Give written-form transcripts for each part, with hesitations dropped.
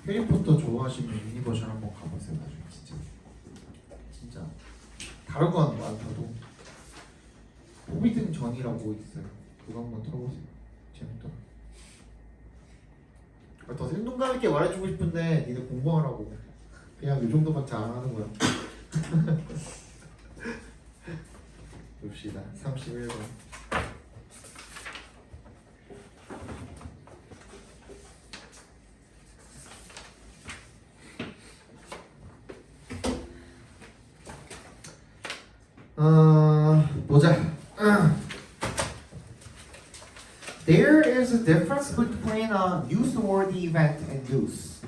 해리포터 좋아하시면 유니버셜 한번 가보세요. 나중에 진짜 다른 건 많다도 호비든 전이라고 있어요. 그거 한번 털어보세요. 재밌더라. 더 생동감 있게 말해주고 싶은데 니네 공부하라고 그냥 이 정도밖에 안 하는 거야. 봅시다. 31번. 보자. There is a difference between a newsworthy event and news.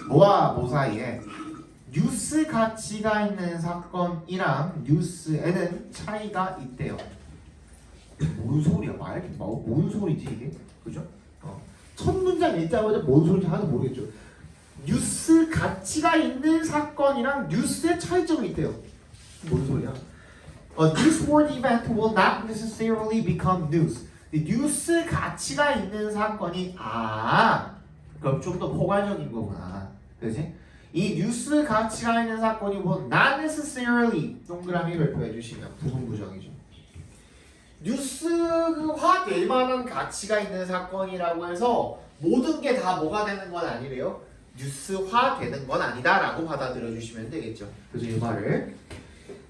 뭐와 뭐 사이에 뉴스 가치가 있는 사건이랑 뉴스에는 차이가 있대요. 뭔 소리야? 뭔 소리지 이게? 그죠? 첫 문장 읽자마자 뭔 소리인지 하나도 모르겠죠. 뉴스 가치가 있는 사건이랑 뉴스의 차이점이 있대요. 뭔 소리야? A newsworthy event will not necessarily become news. 뉴스 가치가 있는 사건이 그럼 좀 더 포괄적인 거구나. 그지? 이 뉴스 가치가 있는 사건이 뭐 not necessarily 동그라미 발표해 주시면 부분부정이죠. 뉴스화 될 만한 가치가 있는 사건이라고 해서 모든 게 다 뭐가 되는 건 아니래요. 뉴스화 되는 건 아니다라고 받아들여 주시면 되겠죠. 그래서 이 말을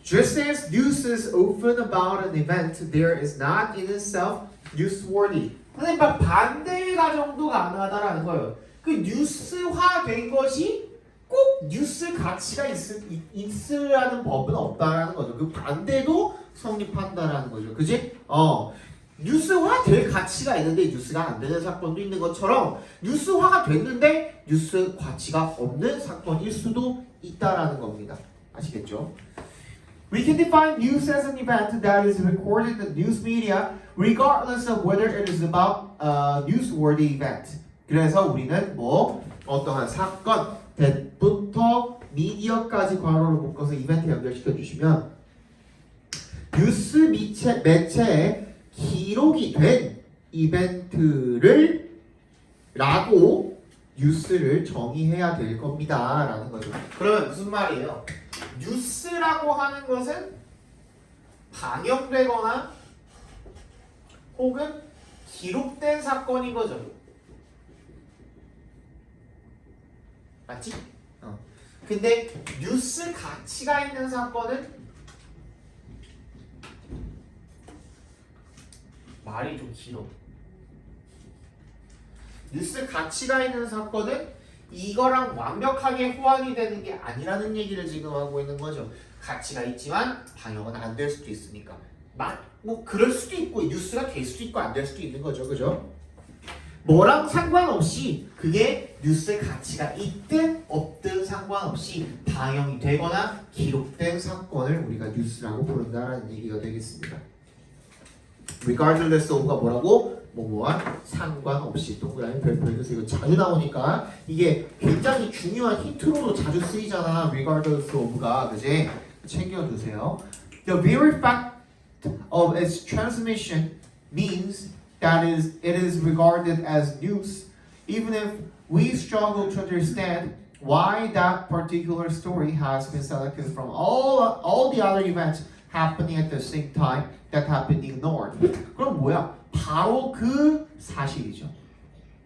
Just as news is often about an event, there is not in itself newsworthy. 근데 막 반대의 가정도 가능하다라는 거예요. 그 뉴스화 된 것이 꼭 뉴스 가치가 있으라는 법은 없다라는 거죠. 그 반대도 성립한다라는 거죠. 그지? 뉴스화 될 가치가 있는데 뉴스가 안 되는 사건도 있는 것처럼 뉴스화가 됐는데 뉴스 가치가 없는 사건일 수도 있다라는 겁니다. 아시겠죠? We can define news as an event that is recorded in the news media regardless of whether it is about a newsworthy event. 그래서 우리는 어떠한 사건, that부터 미디어까지 괄호로 묶어서 이벤트 연결시켜 주시면 뉴스 매체에 기록이 된 이벤트를 라고 뉴스를 정의해야 될 겁니다 라는 거죠. 그러면 무슨 말이에요? 뉴스라고 하는 것은 방영되거나 혹은 기록된 사건인 거죠. 맞지? 근데 뉴스 가치가 있는 사건은 말이 좀 길어. 뉴스 가치가 있는 사건은 이거랑 완벽하게 호환이 되는 게 아니라는 얘기를 지금 하고 있는 거죠. 가치가 있지만 방영은 안 될 수도 있으니까. 그럴 수도 있고 뉴스가 될 수도 있고 안 될 수도 있는 거죠. 그죠? 뭐랑 상관없이 그게 뉴스의 가치가 있든 없든 상관없이 방영이 되거나 기록된 사건을 우리가 뉴스라고 부른다라는 얘기가 되겠습니다. regardless of가 뭐라고? 뭐뭐와 상관없이 동그라미 별표해주세요. 이거 자주 나오니까 이게 굉장히 중요한 힌트로도 자주 쓰이잖아. regardless of가 그지? 챙겨두세요. The very fact of its transmission means that it is regarded as news, even if we struggle to understand why that particular story has been selected from all the other events happening at the same time that have been ignored. 그럼 뭐야? 바로 그 사실이죠.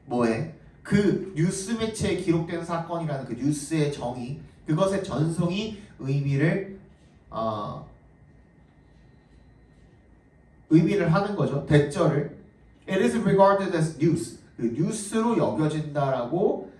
뭐에? 그 뉴스 매체에 기록된 사건이라는 그 뉴스의 정의, 그것의 전송이 의미를 하는 거죠. 대절을. It is regarded as news. 그 뉴스로 여겨진다라고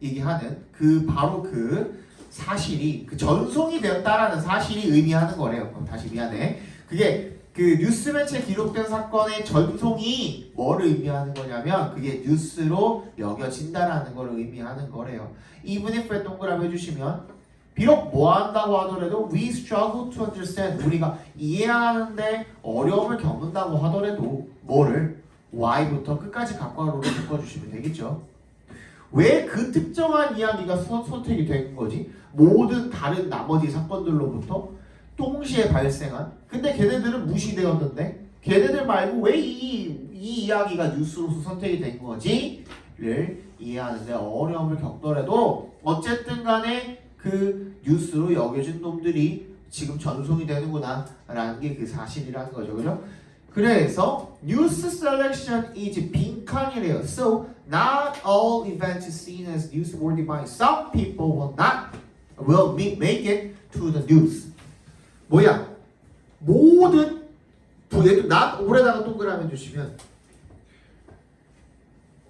얘기하는 바로 그 사실이 그 전송이 되었다라는 사실이 의미하는 거래요. 다시 미안해. 그게 그 뉴스 매체에 기록된 사건의 전송이 뭐를 의미하는 거냐면 그게 뉴스로 여겨진다라는 걸 의미하는 거래요. Even if 동그라미 해주시면 비록 뭐 한다고 하더라도 we struggle to understand 우리가 이해하는데 어려움을 겪는다고 하더라도 뭐를 Y부터 끝까지 각괄호로 묶어주시면 되겠죠. 왜 그 특정한 이야기가 선택이 된 거지? 모든 다른 나머지 사건들로부터 동시에 발생한 근데 걔네들은 무시되었는데 걔네들 말고 왜 이 이야기가 뉴스로서 선택이 된 거지? 이해하는데 어려움을 겪더라도 어쨌든 간에 그 뉴스로 여겨진 놈들이 지금 전송이 되는구나 라는 게 그 사실이라는 거죠. 그죠? 그래서 news selection is 빈칸이래요. So not all events seen as newsworthy by some people will make it to the news. 뭐야? 모든 얘도 not all에다가 동그라미 주시면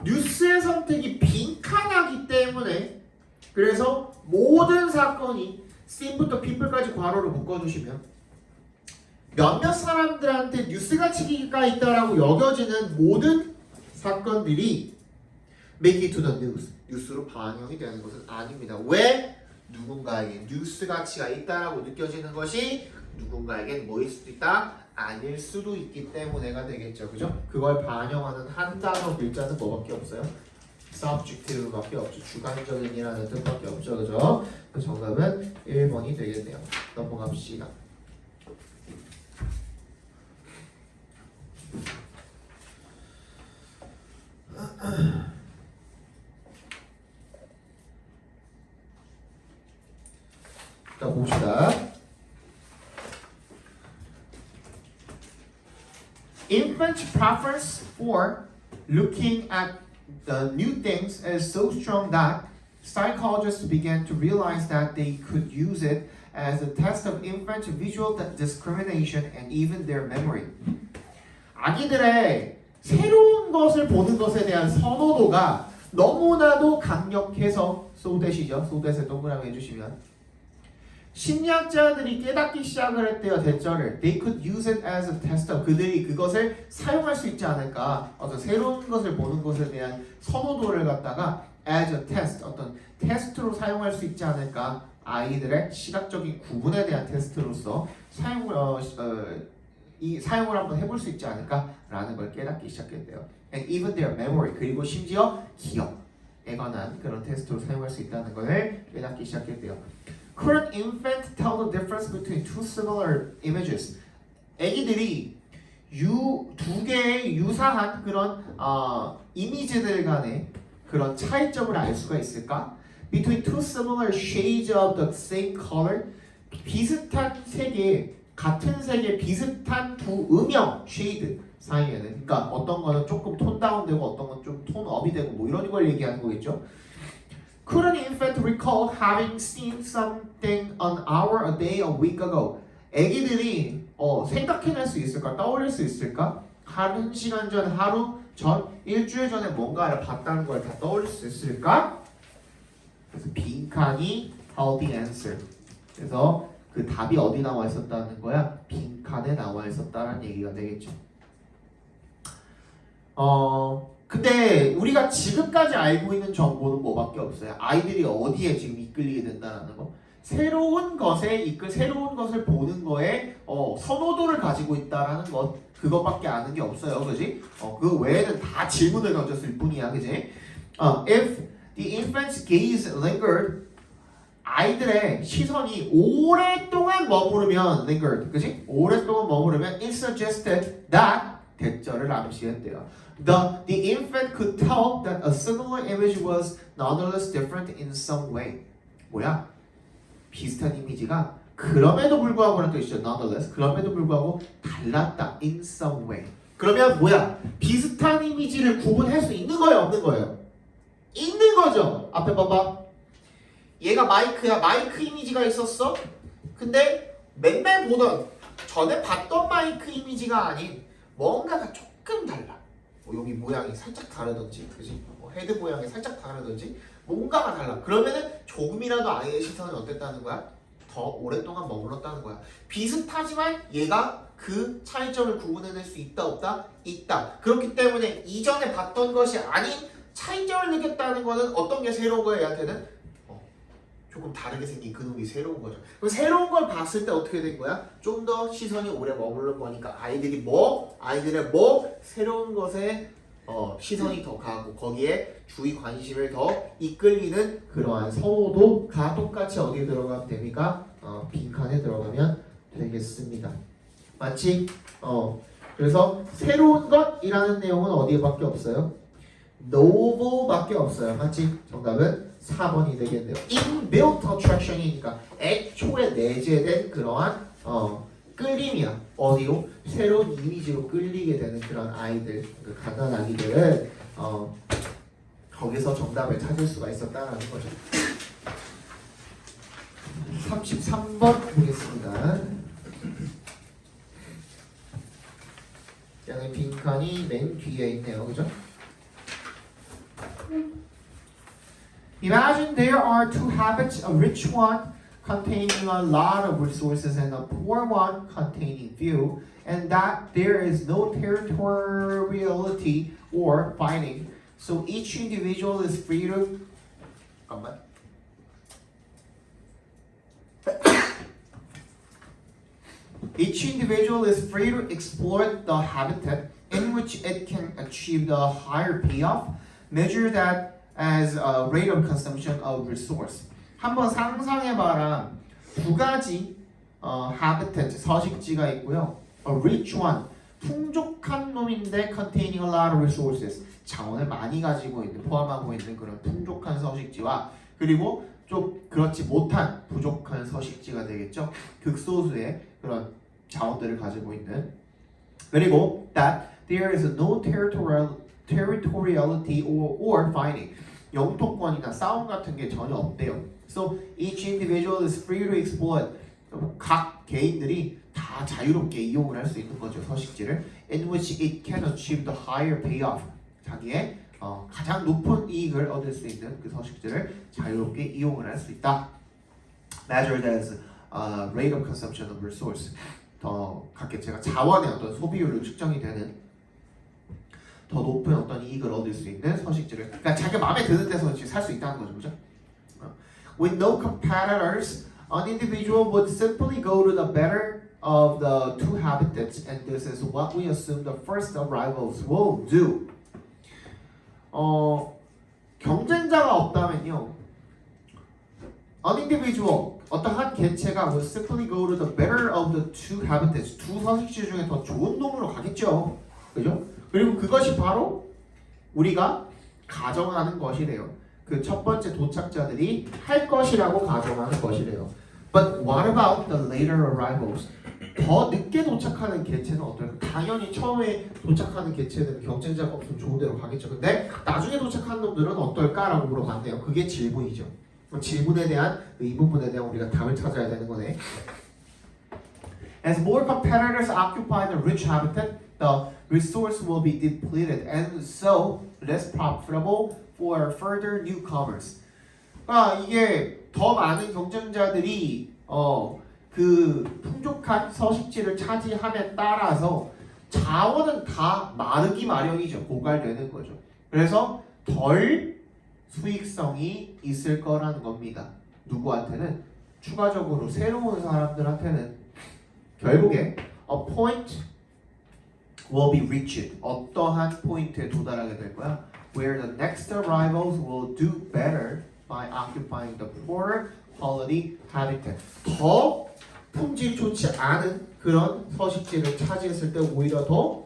뉴스의 선택이 빈칸이기 때문에 그래서 모든 사건이 seen부터 people까지 괄호를 묶어주시면 몇몇 사람들한테 뉴스 가치가 있다라고 여겨지는 모든 사건들이 make it to the news, 뉴스로 반영이 되는 것은 아닙니다. 왜? 누군가에게 뉴스 가치가 있다라고 느껴지는 것이 누군가에겐 뭐일 수도 있다? 아닐 수도 있기 때문에가 되겠죠. 그죠? 그걸 반영하는 한 단어 글자는 뭐밖에 없어요? subjective밖에 없죠. 주관적인이라는 뜻밖에 없죠. 그죠? 그 정답은 1번이 되겠네요. 넘어갑시다. 자, 봅시다. Infant preference for looking at the new things is so strong that psychologists began to realize that they could use it as a test of infant visual discrimination and even their memory. 아기들의 새로운 것을 보는 것에 대한 선호도가 너무나도 강력해서 소댓이죠. 소댓에 동그라미 해주시면 심리학자들이 깨닫기 시작을 했대요. 대절을 They could use it as a test of 그들이 그것을 사용할 수 있지 않을까 어떤 새로운 것을 보는 것에 대한 선호도를 갖다가 as a test 어떤 테스트로 사용할 수 있지 않을까 아이들의 시각적인 구분에 대한 테스트로서 사용을 한번 해볼 수 있지 않을까라는 걸 깨닫기 시작했대요. And even their memory 그리고 심지어 기억에 관한 그런 테스트로 사용할 수 있다는 걸 깨닫기 시작했대요. Current infants tell the difference between two similar images. 아기들이 두 개의 유사한 그런 이미지들 간의 그런 차이점을 알 수가 있을까? Between two similar shades of the same color. 비슷한 색의 같은 색의 비슷한 두 음영 shade 사이에는 그러니까 어떤 거는 조금 톤 다운되고 어떤 건 좀 톤 업이 되고 뭐 이런 걸 얘기하는 거겠죠. Could an infant recall having seen something an hour, a day, a week ago? 애기들이 생각해낼 수 있을까? 떠올릴 수 있을까? 한 시간 전, 하루 전, 일주일 전에 뭔가를 봤다는 걸 다 떠올릴 수 있을까? 그래서 빈칸이 healthy answer. 그래서 그 답이 어디 나와 있었다는 거야? 빈칸에 나와 있었다는 얘기가 되겠죠. 근데 우리가 지금까지 알고 있는 정보는 뭐밖에 없어요. 아이들이 어디에 지금 이끌리게 된다는 거. 새로운 것을 보는 거에 선호도를 가지고 있다라는 것. 그것밖에 아는 게 없어요. 그지? 그 외에는 다 질문을 던졌을 뿐이야. 그지? If the infant's gaze lingered 아이들의 시선이 오랫동안 머무르면 lingered. 그지? 오랫동안 머무르면 it suggested that 대절을 암시했대요. The infant could tell that a similar image was nonetheless different in some way. 뭐야? 비슷한 이미지가 그럼에도 불구하고라는 뜻이죠. Nonetheless. 그럼에도 불구하고 달랐다. In some way. 그러면 뭐야? 비슷한 이미지를 구분할 수 있는 거예요? 없는 거예요? 있는 거죠. 앞에 봐봐. 얘가 마이크야. 마이크 이미지가 있었어. 근데 맨날 보던 전에 봤던 마이크 이미지가 아닌 뭔가가 조금 달라. 여기 모양이 살짝 다르든지, 그지? 헤드 모양이 살짝 다르든지, 뭔가가 달라. 그러면은 조금이라도 아이의 시선이 어땠다는 거야? 더 오랫동안 머물렀다는 거야. 비슷하지만 얘가 그 차이점을 구분해낼 수 있다, 없다? 있다. 그렇기 때문에 이전에 봤던 것이 아닌 차이점을 느꼈다는 거는 어떤 게 새로운 거야, 얘한테는? 조금 다르게 생긴 그놈이 새로운 거죠. 그럼 새로운 걸 봤을 때 어떻게 된 거야? 좀 더 시선이 오래 머무른 거니까 아이들의 새로운 것에 시선이 더 가고 거기에 주의 관심을 더 이끌리는 그러한 선호도가 똑같이 어디에 들어가면 됩니까? 빈칸에 들어가면 되겠습니다. 맞지? 그래서 새로운 것이라는 내용은 어디에밖에 없어요? novel밖에 없어요. 맞지? 정답은 4번이 되겠네요. inbuilt attraction이니까 애초에 내재된 그러한 끌림이야. 어디로? 새로운 이미지로 끌리게 되는 그런 아이들, 그 가난 아기들은 거기서 정답을 찾을 수가 있었다라는 거죠. 33번 보겠습니다. 여기 빈칸이 맨 뒤에 있네요. 그죠? Imagine there are two habits, a rich one containing a lot of resources and a poor one containing few, and that there is no territoriality or fighting. So each individual is free to 잠깐만. Each individual is free to exploit the habitat in which it can achieve the higher payoff. Measure that as a rate of consumption of resource. 한번 상상해봐라. 두 가지 habitat 서식지가 있고요. A rich one 풍족한 놈인데 containing a lot of resources 자원을 많이 가지고 있는 포함하고 있는 그런 풍족한 서식지와 그리고 좀 그렇지 못한 부족한 서식지가 되겠죠. 극소수의 그런 자원들을 가지고 있는 그리고 that there is no territoriality or fighting 영토권이나 싸움 같은 게 전혀 없대요. So each individual is free to exploit. 각 개인들이 다 자유롭게 이용을 할 수 있는 거죠. 서식지를 in which it can achieve the higher payoff. 자기의 가장 높은 이익을 얻을 수 있는 그 서식지를 자유롭게 이용을 할 수 있다. Measured as rate of consumption of resource. 더 각개체가 자원의 어떤 소비율로 측정이 되는 더 높은 어떤 이익을 얻을 수 있는 서식지를 그러니까 자기 마음에 드는 데서 살 수 있다는 거죠, 그죠? With no competitors, an individual would simply go to the better of the two habitats, and this is what we assume the first arrivals will do. 경쟁자가 없다면요, an individual 어떤 한 개체가 will simply go to the better of the two habitats, 두 서식지 중에 더 좋은 놈으로 가겠죠, 그죠? 그리고 그것이 바로 우리가 가정하는 것이래요. 그 첫 번째 도착자들이 할 것이라고 가정하는 것이래요. But what about the later arrivals? 더 늦게 도착하는 개체는 어떨까? 당연히 처음에 도착하는 개체들은 경쟁자가 없으면 좋은 데로 가겠죠. 근데 나중에 도착하는 놈들은 어떨까라고 물어봤네요. 그게 질문이죠. 질문에 대한 이 부분에 대한 우리가 답을 찾아야 되는 거네. As more competitors occupy the rich habitat, the resource will be depleted and so less profitable for further newcomers. 이게 더 많은 경쟁자들이 그 풍족한 서식지를 차지함에 따라서 자원은 다 마르기 마련이죠. 고갈되는 거죠. 그래서 덜 수익성이 있을 거라는 겁니다. 누구한테는? 추가적으로 새로운 사람들한테는 결국에 a point will be reached. 어떠한 포인트에 도달하게 될 거야? Where the next arrivals will do better by occupying the poorer quality habitat. 더 품질이 좋지 않은 그런 서식지를 차지했을 때 오히려 더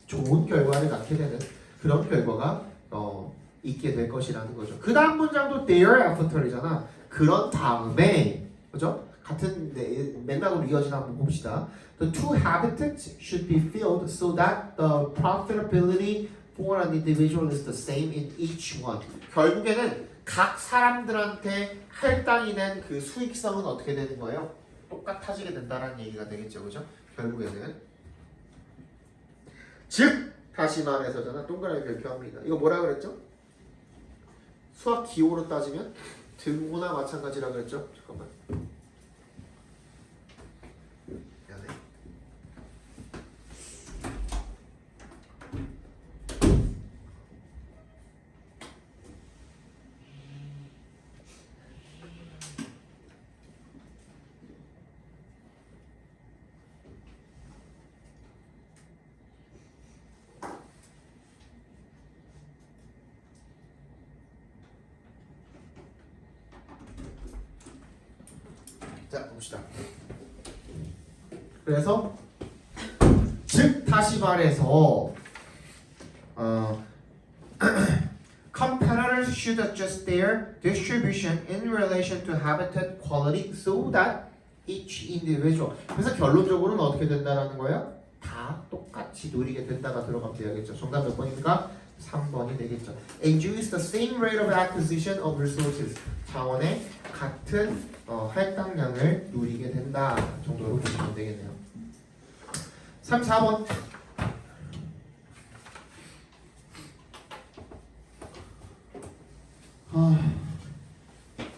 좋은 결과를 낳게 되는 그런 결과가 있게 될 것이라는 거죠. 그 다음 문장도 thereafter이잖아. 그런 다음에, 그죠? 같은 맥락으로 이어지나 한번 봅시다. The two habitats should be filled so that the profitability for an individual is the same in each one. 결국에는 각 사람들한테 할당이 된 그 수익성은 어떻게 되는 거예요? 똑같아지게 된다는 얘기가 되겠죠, 그죠? 결국에는 즉 다시 말해서 저는 동그라미 별표합니다. 이거 뭐라 그랬죠? 수학 기호로 따지면 등호나 마찬가지라 그랬죠? 잠깐만. 미안해. 자, 봅시다. 그래서 즉 다시 말해서 Owners should adjust their distribution in relation to habitat quality so that each individual. 그래서 결론적으로는 어떻게 된다라는 거예요? 다 똑같이 누리게 된다가 들어가면 되겠죠. 정답 몇 번입니까? 3번이 되겠죠. Enjoys the same rate of acquisition of resources. 자원의 같은 할당량을 누리게 된다 정도로 보시면 되겠네요. 3, 4번.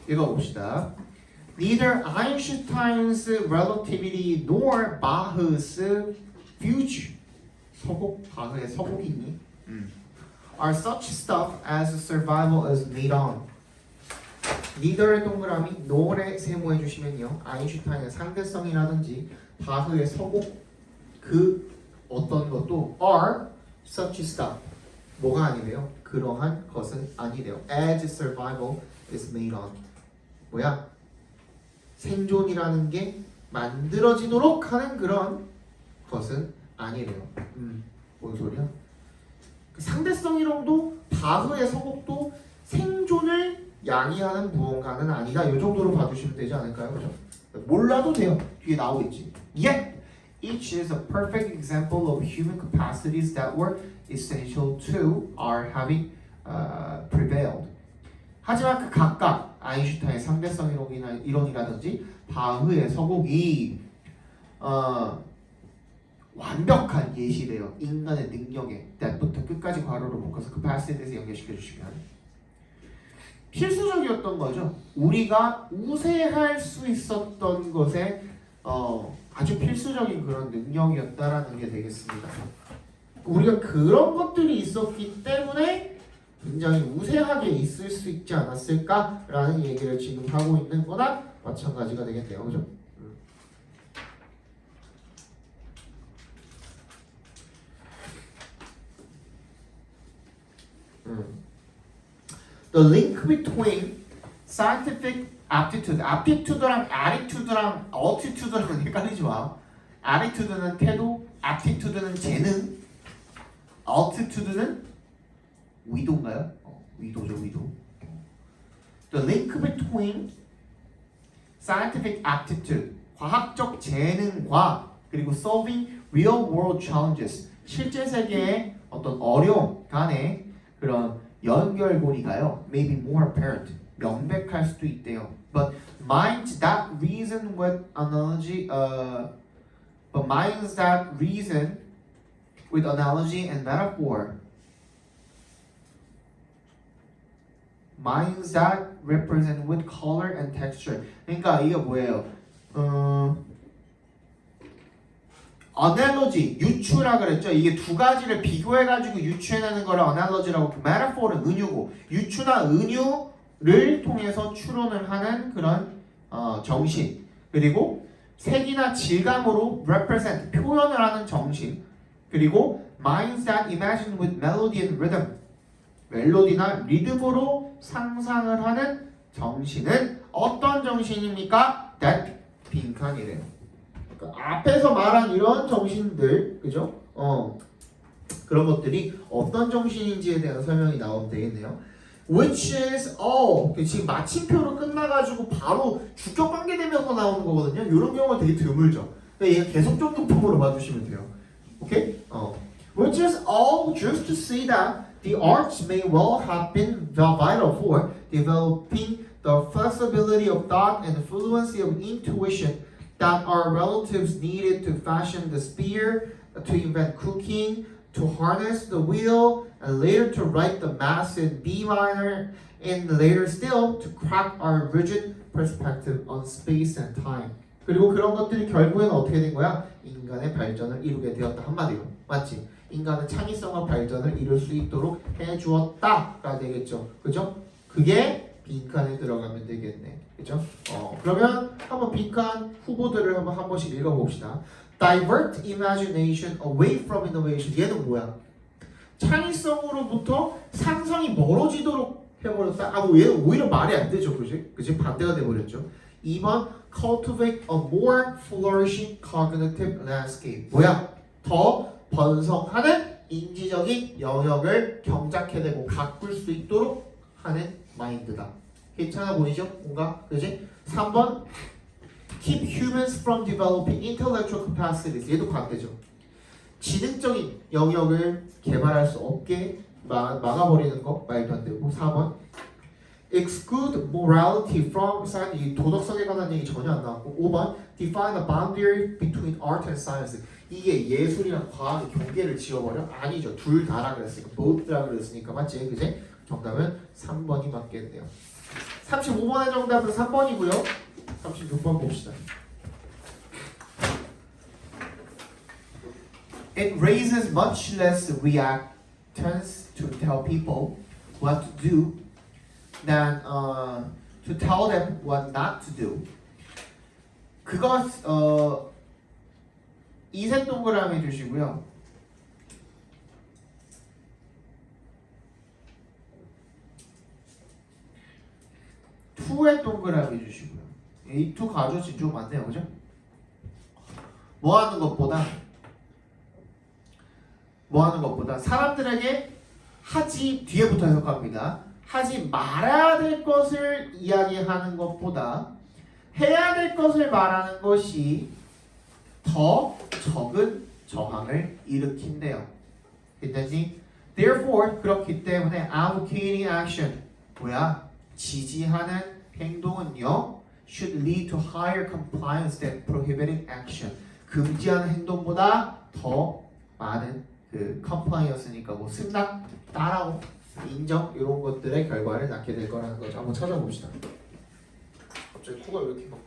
읽어봅시다. Neither Einstein's relativity nor Bach's fugue 서곡 바흐의 서곡이 있니? are such stuff as survival is made on. neither의 동그라미 nor의 세모해 주시면요. 아인슈타인의 상대성이라든지 바흐의 서곡 그 어떤 것도 are such stuff 뭐가 아니래요? 그러한 것은 아니래요. as survival is made on. 뭐야? 생존이라는 게 만들어지도록 하는 그런 것은 아니래요. 뭔 소리야? 그 상대성 이론도 바흐의 서곡도 생존을 양이하는 무언가는 아니다. 이 정도로 봐주시면 되지 않을까요? 그죠? 몰라도 돼요. 뒤에 나오겠지. Yet each is a perfect example of human capacities that were essential to our having prevailed. 하지만 그 각각 아인슈타인의 상대성 이론이라든지 바흐의 서곡이 완벽한 예시래요. 인간의 능력에 that부터 끝까지 괄호로 묶어서 capacity에 대해서 연결시켜 주시면 필수적이었던 거죠. 우리가 우세할 수 있었던 것에 아주 필수적인 그런 능력이었다라는 게 되겠습니다. 우리가 그런 것들이 있었기 때문에 굉장히 우세하게 있을 수 있지 않았을까라는 얘기를 지금 하고 있는 거나 마찬가지가 되겠네요. 그죠? The link between scientific aptitude랑 attitude랑 altitude랑 헷갈리지 마. attitude는 태도, aptitude는 재능, altitude는 위도인가요? 위도죠, 위도. The link between scientific aptitude, 과학적 재능과 그리고 solving real world challenges, 실제 세계의 어떤 어려움 간의 그런 연결고리가요. Maybe more apparent, 명백할 수도 있대요. But minds that reason with analogy, and metaphor. Minds that represent with color and texture. 그러니까 이게 뭐예요? 어널로지, 유추라 그랬죠. 이게 두 가지를 비교해가지고 유추해내는 거를 어널로지라고, 메타포는 은유고, 유추나 은유를 통해서 추론을 하는 그런 정신, 그리고 색이나 질감으로 represent, 표현을 하는 정신, 그리고 minds that imagine with melody and rhythm, 멜로디나 리듬으로 상상을 하는 정신은 어떤 정신입니까? That 빈칸이래요. 앞에서 말한 이런 정신들, 그죠? 그런 것들이 어떤 정신인지에 대한 설명이 나오면 되겠네요. Which is all. 지금 마침표로 끝나가지고 바로 주격 관계되면서 나오는 거거든요. 이런 경우가 되게 드물죠. 그러니까 얘가 계속적 용법으로 봐주시면 돼요. 오케이? Which is all just to say that the arts may well have been vital for developing the flexibility of thought and the fluency of intuition that our relatives needed to fashion the spear, to invent cooking, to harness the wheel, and later to write the Mass in B minor, and later still to crack our rigid perspective on space and time. 그리고 그런 것들이 결국에는 어떻게 된 거야? 인간의 발전을 이루게 되었다. 한마디로. 맞지? 인간은 창의성과 발전을 이룰 수 있도록 해주었다가 되겠죠. 그죠? 그게 빈칸에 들어가면 되겠네. 그죠? 그러면 한번 빈칸 후보들을 한 번씩 읽어봅시다. Divert imagination away from innovation. 얘는 뭐야? 창의성으로부터 상상이 멀어지도록 해버렸다. 얘는 오히려 말이 안 되죠. 그지? 반대가 돼버렸죠. 2번 Cultivate a more flourishing cognitive landscape. 뭐야? 더 번성하는 인지적인 영역을 경작해내고 가꿀 수 있도록 하는 마인드다. 괜찮아 보이죠? 뭔가 그지? 3번 keep humans from developing intellectual capacities. 얘도 반대죠. 지능적인 영역을 개발할 수 없게 막아버리는 거 말도 안 되고. 4번 exclude morality from science. 이 도덕성에 관한 얘기 전혀 안 나왔고. 5번 define the boundary between art and science. 이게 예술이랑 과학의 경계를 지어버려? 아니죠. 둘 다라 그랬으니까 both라 그랬으니까 맞지? 그지? 정답은 3번이 맞겠네요. 35번의 정답은 3번이고요. 36번 봅시다. It raises much less reactance to tell people what to do than to tell them what not to do. 그것 이색 동그라미 주시고요. 투의 동그라미 주시고요. 이 투 가져 진짜 많네요, 그죠? 뭐 하는 것보다 사람들에게 하지 뒤에 붙어 해석합니다. 하지 말아야 될 것을 이야기하는 것보다 해야 될 것을 말하는 것이 더 적은 저항을 일으킨대요. 그랬더니 therefore 그렇기 때문에 advocating action 지지하는 행동은요 should lead to higher compliance than prohibiting action. 금지하는 행동보다 더 많은 그 compliance니까 뭐 승낙, 따라오, 인정 이런 것들의 결과를 낳게 될 거라는 거죠. 한번 찾아봅시다. 갑자기 코가 왜 이렇게 막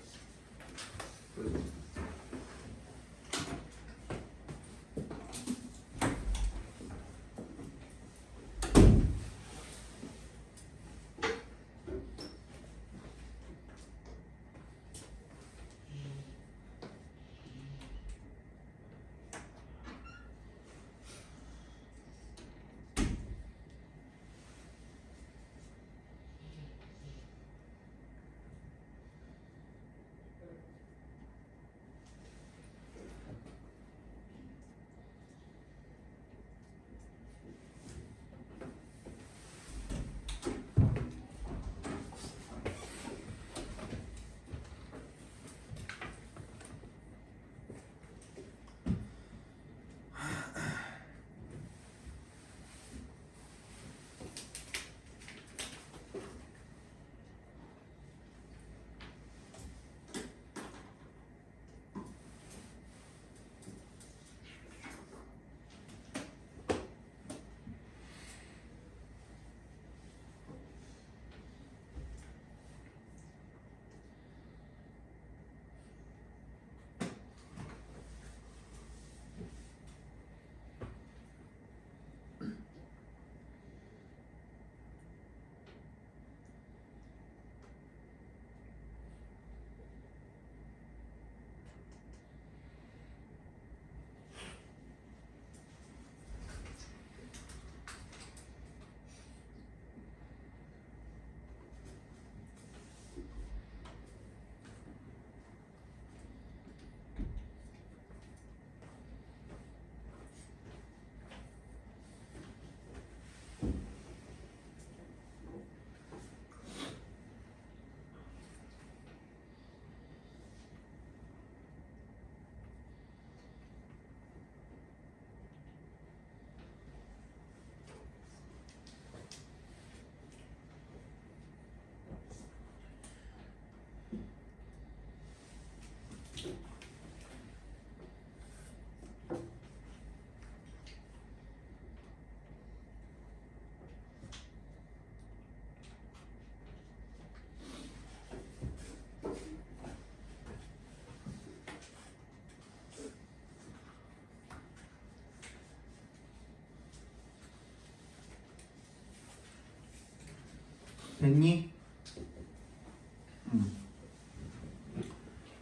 됐니?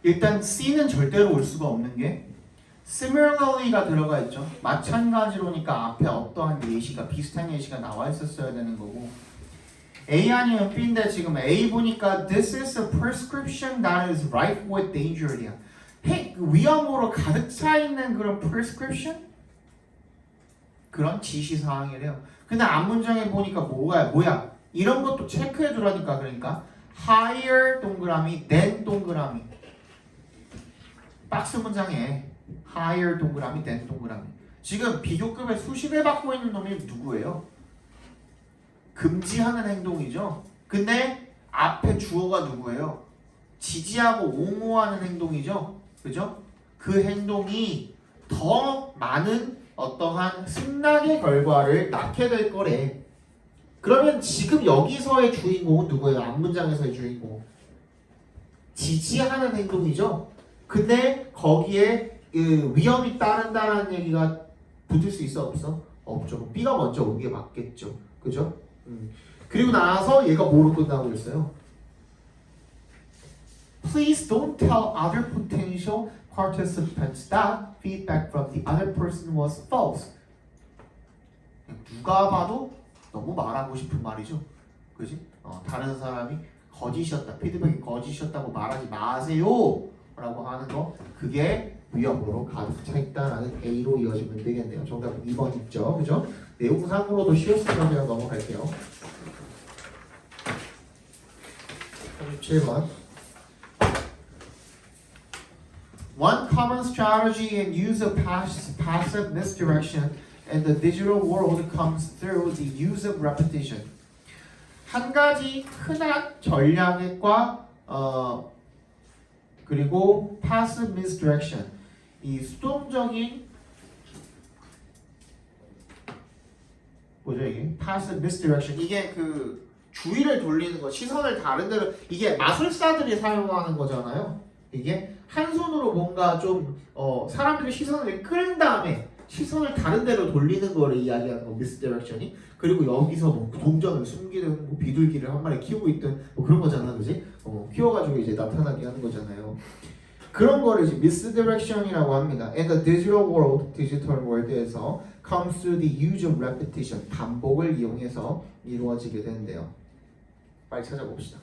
일단 C는 절대로 올 수가 없는 게 similarly가 들어가 있죠. 마찬가지로니까 앞에 어떠한 예시가 비슷한 예시가 나와 있었어야 되는 거고 A 아니면 B인데 지금 A 보니까 this is a prescription that is rife with danger이야. 위험으로 가득 차 있는 그런 prescription? 그런 지시사항이래요. 근데 앞문장에 보니까 뭐야? 이런 것도 체크해 두라니까. 그러니까 higher 동그라미 than 동그라미. 박스 문장에 higher 동그라미 than 동그라미. 지금 비교급에 수십을 받고 있는 놈이 누구예요? 금지하는 행동이죠. 근데 앞에 주어가 누구예요? 지지하고 옹호하는 행동이죠. 그죠? 그 행동이 더 많은 어떠한 승낙의 결과를 낳게 될 거래. 그러면 지금 여기서의 주인공은 누구예요? 앞문장에서의 주인공. 지지하는 행동이죠. 근데 거기에 그 위험이 따른다는 얘기가 붙을 수 있어 없어? 없죠. B가 먼저 온 게 맞겠죠. 그죠? 그리고 나서 얘가 뭐로 끝나고 있어요? Please don't tell other potential participants that feedback from the other person was false. 누가 봐도 너무 말하고 싶은 말이죠. 그지? 다른 사람이 거짓이었다, 피드백이 거짓이었다고 말하지 마세요 라고 하는 거, 그게 위협으로 가득 차 있다라는 A로 이어지면 되겠네요. 정답은 2번 있죠. 그죠? 내용상으로도 쉬웠으면 그냥 넘어갈게요. 37번. One common strategy in use of passive misdirection in the digital world comes through the use of repetition. 한 가지 흔한 전략과 그리고 passive misdirection, 이 수동적인 뭐죠 이게? passive misdirection, 이게 그 주의를 돌리는 거, 시선을 다른 데로, 이게 마술사들이 사용하는 거잖아요. 이게 한 손으로 뭔가 좀 사람들의 시선을 끌은 다음에 시선을 다른 데로 돌리는 거를 이야기하는 거, misdirection이. 그리고 여기서 뭐 동전을 숨기든 뭐 비둘기를 한 마리 키우고 있든 뭐 그런 거잖아, 그지? 키워가지고 이제 나타나게 하는 거잖아요. 그런 거를 이제 misdirection이라고 합니다. And the digital world, 디지털 월드에서 comes through the use of repetition, 반복을 이용해서 이루어지게 되는데요. 빨리 찾아봅시다.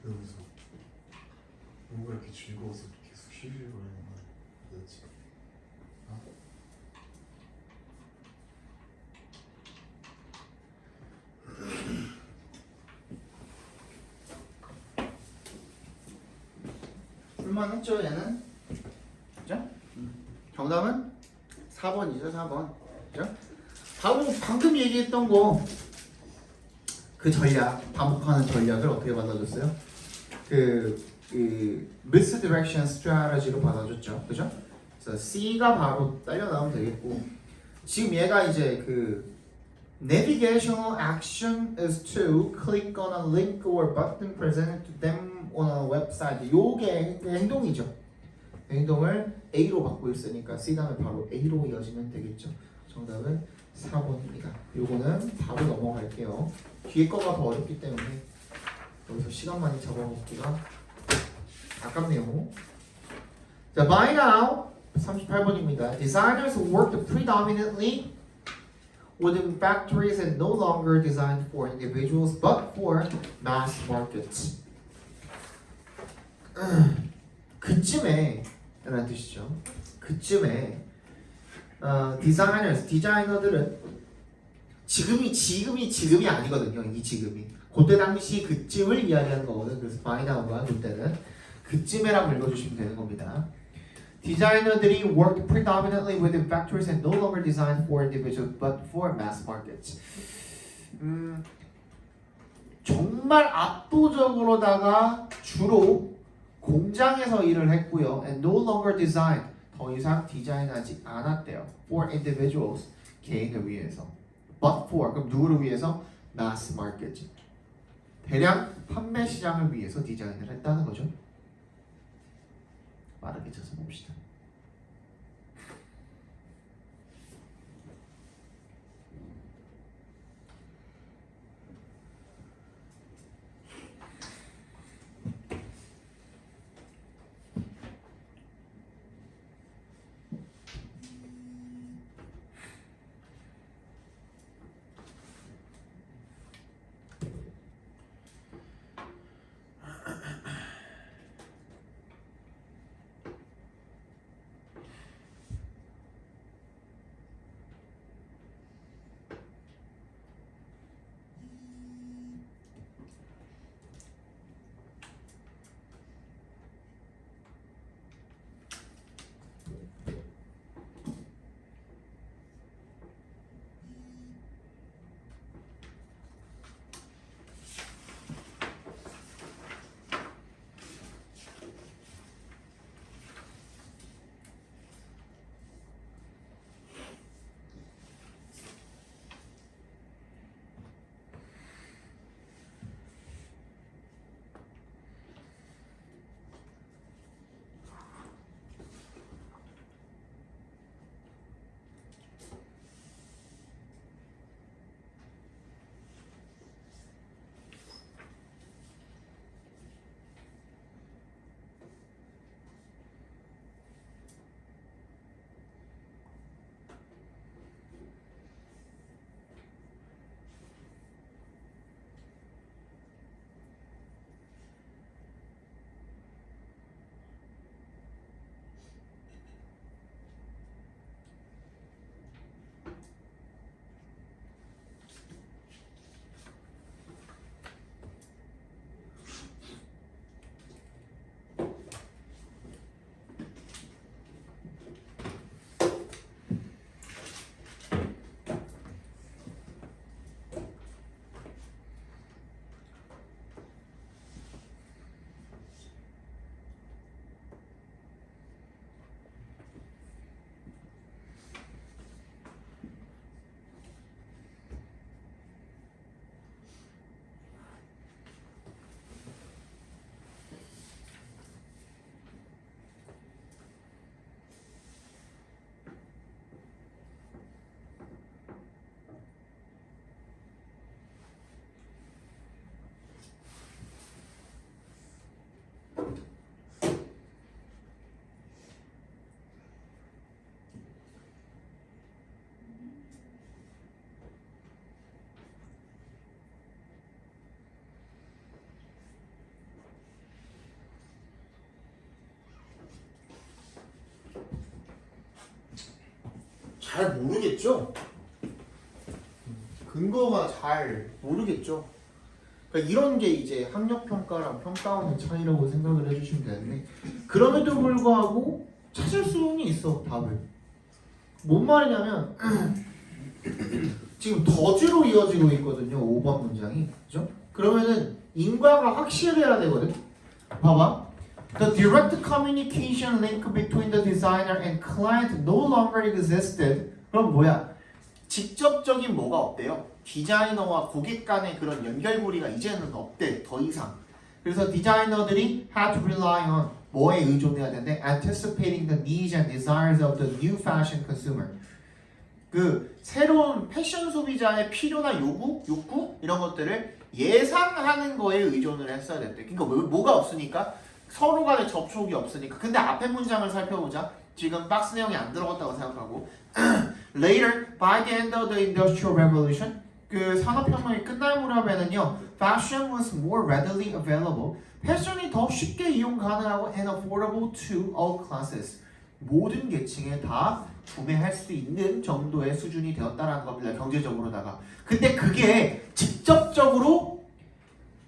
그러면서 뭐가 이렇게 즐거워서 계속 쉬려고 하는 거야 도대체. 풀만했죠 얘는? 그죠? 정답은 4번이죠. 4번. 그죠? 방금 얘기했던 거, 그 전략, 반복하는 전략을 어떻게 받아줬어요? 그 misdirection strategy로 받아줬죠. 그죠? 그래서 C가 바로 딸려 나오면 되겠고, 지금 얘가 이제 그 navigational action is to click on a link or button presented to them on a website. 요게 행동이죠. 행동을 A로 받고 있으니까 C 다음에 바로 A로 이어지면 되겠죠. 정답은 4번입니다. 요거는 바로 넘어갈게요. 뒤에 거가 더 어렵기 때문에 여기서 시간 많이 잡아먹기가 아깝네요. 자, by now 38번입니다. Designers worked predominantly within factories and no longer designed for individuals but for mass markets. 그쯤에 라는 뜻이죠. 그쯤에 디자이너들은 지금이 아니거든요. 이 지금이 그때 당시 그쯤을 이야기하는 거거든. 그래서 많이 나온 거야. 그때는 그쯤에라고 읽어주시면 되는 겁니다. 디자이너들이 worked predominantly within factories and no longer designed for individuals but for mass markets. 정말 압도적으로다가 주로 공장에서 일을 했고요. And no longer designed. 더 이상 디자인하지 않았대요. For individuals. 개인을 위해서. But for. 그럼 누구를 위해서? Mass market. 대량 판매 시장을 위해서 디자인을 했다는 거죠. 빠르게 쳐서 봅시다. 잘 모르겠죠? 근거가 잘 모르겠죠? 그러니까 이런 게 이제 학력평가랑 평가원의 차이라고 생각을 해주시면 되는데 그럼에도 불구하고 찾을 수는 있어 답을. 뭔 말이냐면 지금 더즈로 이어지고 있거든요 5번 문장이 그죠? 그러면은 인과가 확실해야 되거든. 봐봐. The direct communication link between the designer and client no longer existed. 그럼 뭐야? 직접적인 뭐가 없대요? 디자이너와 고객 간의 그런 연결고리가 이제는 없대. 더 이상. 그래서 디자이너들이 had to rely on 뭐에 의존해야 되는데 anticipating the needs and desires of the new fashion consumer. 그 새로운 패션 소비자의 필요나 욕구 이런 것들을 예상하는 거에 의존을 했어야 됐대. 그러니까 뭐가 없으니까 서로 간의 접촉이 없으니까. 근데 앞에 문장을 살펴보자. 지금 박스 내용이 안 들어갔다고 생각하고 Later, by the end of the Industrial Revolution, 그 산업혁명이 끝날 무렵에는요, fashion was more readily available. 패션이 더 쉽게 이용 가능하고 and affordable to all classes. 모든 계층에 다 구매할 수 있는 정도의 수준이 되었다라는 겁니다. 경제적으로다가. 근데 그게 직접적으로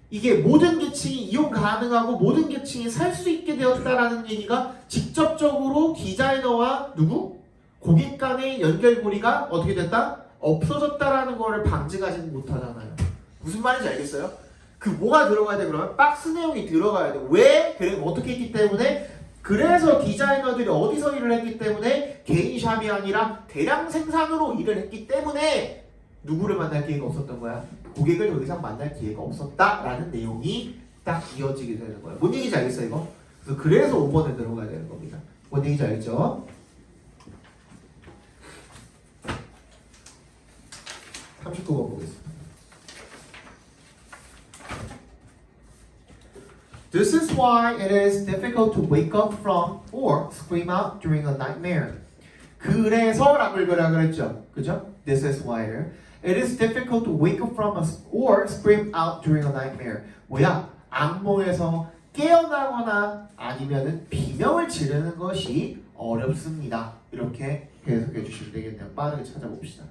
이게 모든 계층이 이용 가능하고 모든 계층이 살 수 있게 되었다라는 얘기가 직접적으로 디자이너와 누구? 고객 간의 연결고리가 어떻게 됐다? 없어졌다라는 거를 방증하지는 못하잖아요. 무슨 말인지 알겠어요? 그 뭐가 들어가야 돼 그러면? 박스 내용이 들어가야 돼. 왜? 그래 어떻게 했기 때문에? 그래서 디자이너들이 어디서 일을 했기 때문에 개인 샵이 아니라 대량 생산으로 일을 했기 때문에 누구를 만날 기회가 없었던 거야? 고객을 더 이상 만날 기회가 없었다라는 내용이 딱 이어지게 되는 거야. 뭔 얘기인지 알겠어요 이거? 그래서 5번에 들어가야 되는 겁니다. 뭔 얘기인지 알겠죠? 39번 보겠습니다. This is why it is difficult to wake up from or scream out during a nightmare. 그래서라고 읽으라 그랬죠. 그죠? This is why it is difficult to wake up from or scream out during a nightmare. 뭐야? 악몽에서 깨어나거나 아니면은 비명을 지르는 것이 어렵습니다. 이렇게 해석해 주시면 되겠네요. 빠르게 찾아봅시다.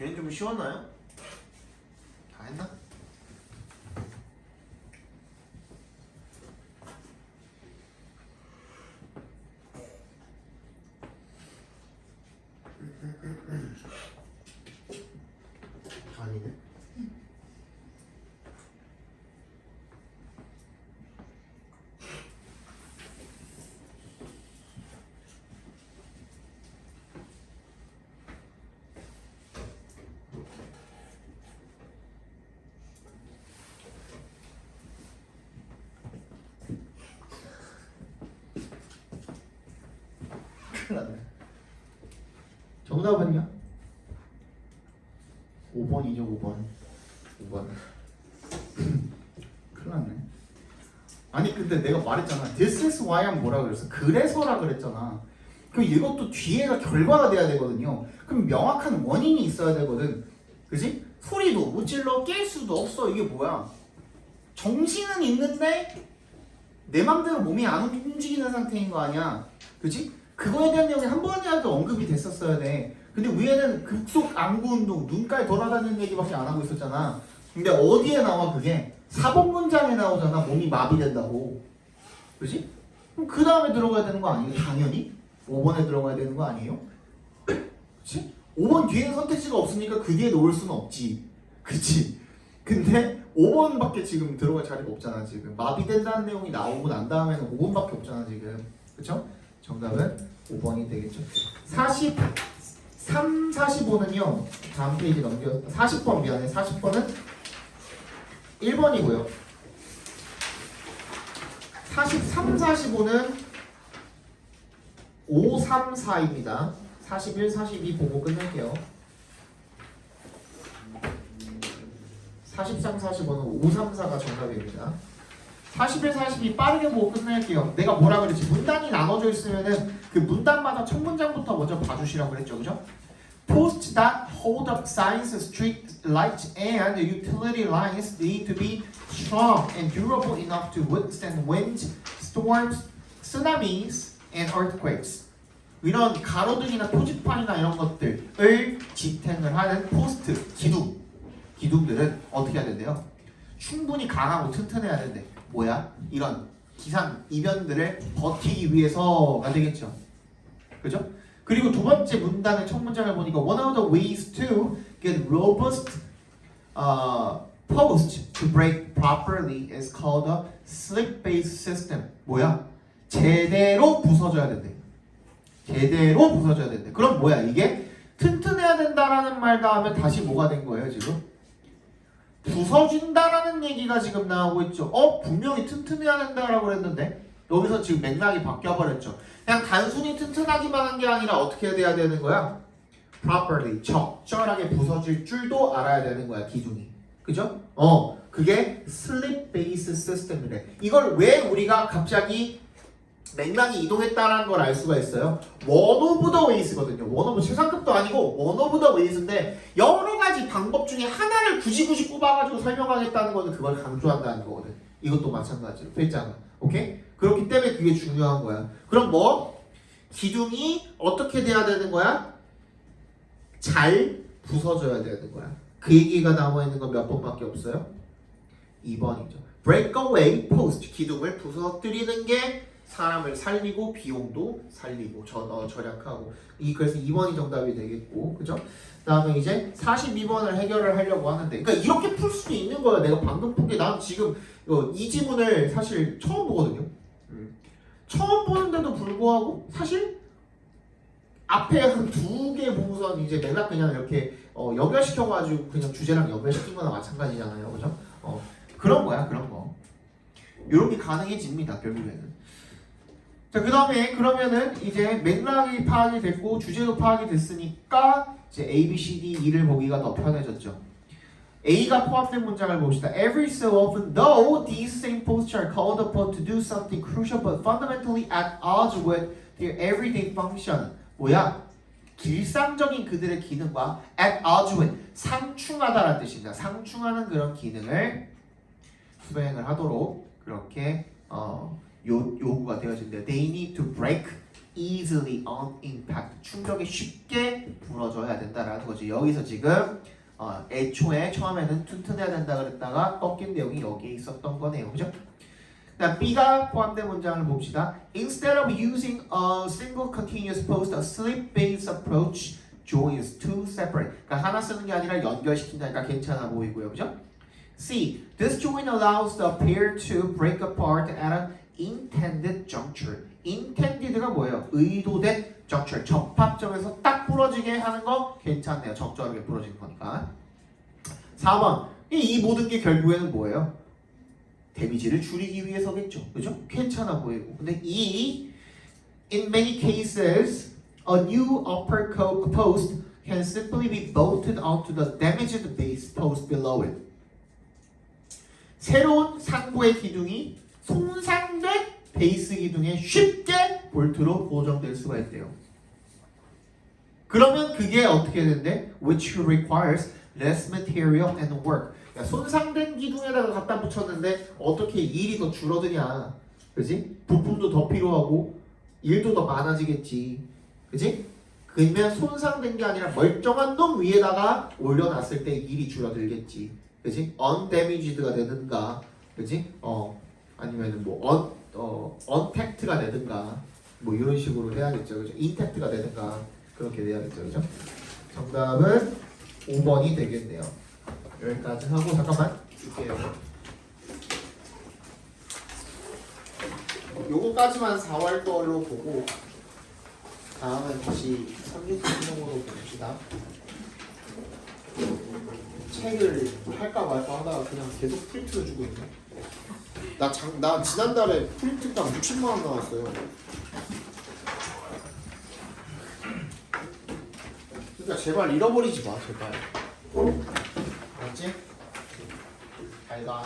얘는 좀 쉬웠나요? 다 했나? 아니네. 정답은요? 5번이죠 5번 큰일 났네. 아니 근데 내가 말했잖아. This is why 하면 뭐라 그랬어? 그래서라 그랬잖아. 그럼 이것도 뒤에가 결과가 돼야 되거든요. 그럼 명확한 원인이 있어야 되거든. 그지? 소리도 못 질러 깰 수도 없어. 이게 뭐야? 정신은 있는데 내 맘대로 몸이 안 움직이는 상태인 거 아니야. 그지? 그거에 대한 내용이 한 번이라도 언급이 됐었어야 돼. 근데 위에는 급속 안구 운동, 눈깔 돌아다니는 얘기밖에 안 하고 있었잖아. 근데 어디에 나와 그게? 4번 문장에 나오잖아. 몸이 마비된다고. 그지? 그럼 그 다음에 들어가야 되는 거 아니에요? 당연히 5번에 들어가야 되는 거 아니에요? 그치? 5번 뒤에는 선택지가 없으니까 그 뒤에 놓을 수는 없지. 그치? 근데 5번밖에 지금 들어갈 자리가 없잖아 지금. 마비된다는 내용이 나오고 난 다음에는 5번밖에 없잖아 지금. 그쵸? 정답은 5번이 되겠죠. 45는요. 다음 페이지 넘겨. 40번 미안해. 40번은 1번이고요. 43, 45는 5, 3, 4입니다. 41, 42 보고 끝낼게요. 43, 45는 5, 3, 4가 정답입니다. 41, 42 빠르게 보고 끝낼게요. 내가 뭐라 그랬지? 문단이 나눠져 있으면은 그 문단마다 첫 문장부터 먼저 봐주시라고 그랬죠, 그죠? Posts that hold up signs, street lights, and utility lines need to be strong and durable enough to withstand winds, storms, tsunamis, and earthquakes. 이런 가로등이나 표지판이나 이런 것들을 지탱을 하는 포스트, 기둥들은 어떻게 해야 된대요? 충분히 강하고 튼튼해야 된대. 뭐야? 이런 기상 이변들을 버티기 위해서가 되겠죠. 그죠? 그리고 두 번째 문단의 첫 문장을 보니까 one of the ways to get robust posts to break properly is called a slip-based system. 뭐야? 제대로 부서져야 된대. 제대로 부서져야 된대. 그럼 뭐야? 이게 튼튼해야 된다라는 말 다음에 다시 뭐가 된 거예요 지금? 부서진다라는 얘기가 지금 나오고 있죠. 분명히 튼튼해야 된다라고 그랬는데 여기서 지금 맥락이 바뀌어버렸죠. 그냥 단순히 튼튼하기만 한 게 아니라 어떻게 돼야 되는 거야? properly, 적절하게 부서질 줄도 알아야 되는 거야, 기둥이. 그죠? 그게 slip based system이래. 이걸 왜 우리가 갑자기 맥락이 이동했다라는 걸 알 수가 있어요. one of the ways거든요. one of 최상급도 아니고 one of the ways인데 여러 가지 방법 중에 하나를 굳이 꼽아가지고 설명하겠다는 거는 그걸 강조한다는 거거든. 이것도 마찬가지로 필자가. 오케이? 그렇기 때문에 그게 중요한 거야. 그럼 뭐? 기둥이 어떻게 돼야 되는 거야? 잘 부서져야 되는 거야. 그 얘기가 나와 있는 건 몇 번밖에 없어요? 2번이죠. break away post. 기둥을 부서뜨리는 게 사람을 살리고 비용도 살리고 절약하고. 그래서 2번이 정답이 되겠고. 그죠? 다음에 이제 42번을 해결을 하려고 하는데, 그러니까 이렇게 풀 수도 있는 거야. 내가 방금 푼 게 난 지금 이 지문을 사실 처음 보거든요. 처음 보는데도 불구하고 사실 앞에 한 두 개 보고선 이제 맥락 그냥 이렇게 연결시켜가지고 그냥 주제랑 연결시킨 거나 마찬가지잖아요, 그죠? 그런 거야, 그런 거. 이런 게 가능해집니다, 결국에는. 자, 그 다음에 그러면은 이제 맥락이 파악이 됐고 주제도 파악이 됐으니까 이제 A, B, C, D, E를 보기가 더 편해졌죠. A가 포함된 문장을 봅시다. Every so often, though these same posts are called upon to do something crucial but fundamentally at odds with their everyday function. 뭐야? 일상적인 그들의 기능과 at odds with, 상충하다라는 뜻입니다. 상충하는 그런 기능을 수행을 하도록 그렇게 요구가 되어진대요. They need to break easily on impact. 충격에 쉽게 부러져야 된다라는 거지. 여기서 지금 애초에 처음에는 튼튼해야 된다 그랬다가 꺾인 내용이 여기에 있었던 거네요. 그죠? 그다음 B가 포함된 문장을 봅시다. Instead of using a single continuous post, a slip-based approach joins two separate. 그러니까 하나 쓰는 게 아니라 연결시킨다니까 괜찮아 보이고요. 그죠? C. This join allows the pair to break apart at an intended juncture. intended가 뭐예요? 의도된 juncture. 접합점에서 딱 부러지게 하는 거 괜찮네요. 적절하게 부러진 거니까. 4번. 이 모든 게 결국에는 뭐예요? 데미지를 줄이기 위해서겠죠. 그죠? 괜찮아 보이고. 근데 in many cases, a new upper post can simply be bolted onto the damaged base post below it. 새로운 상부의 기둥이 손상된 베이스 기둥에 쉽게 볼트로 고정될 수가 있대요. 그러면 그게 어떻게 되는데? Which requires less material and work. 야, 손상된 기둥에다가 갖다 붙였는데 어떻게 일이 더 줄어드냐? 그지? 부품도 더 필요하고 일도 더 많아지겠지. 그지? 그러면 손상된 게 아니라 멀쩡한 놈 위에다가 올려놨을 때 일이 줄어들겠지. 그지? undamaged가 되든가, 그지? 아니면은 untact가 되든가, 뭐 이런 식으로 해야겠죠. 그죠? intact가 되든가. 그렇게 돼야겠죠, 그죠? 정답은 5번이 되겠네요. 여기까지 하고 잠깐만 줄게요. 요거까지만 4월 걸로 보고 다음은 다시 369형으로 봅시다. 책을 할까 말까 하다가 그냥 계속 프린트를 주고 있네. 나 지난달에 프린트당 60만 원 나왔어요. 그러니까 제발 잃어버리지 마, 제발. 알았지? 잘 가.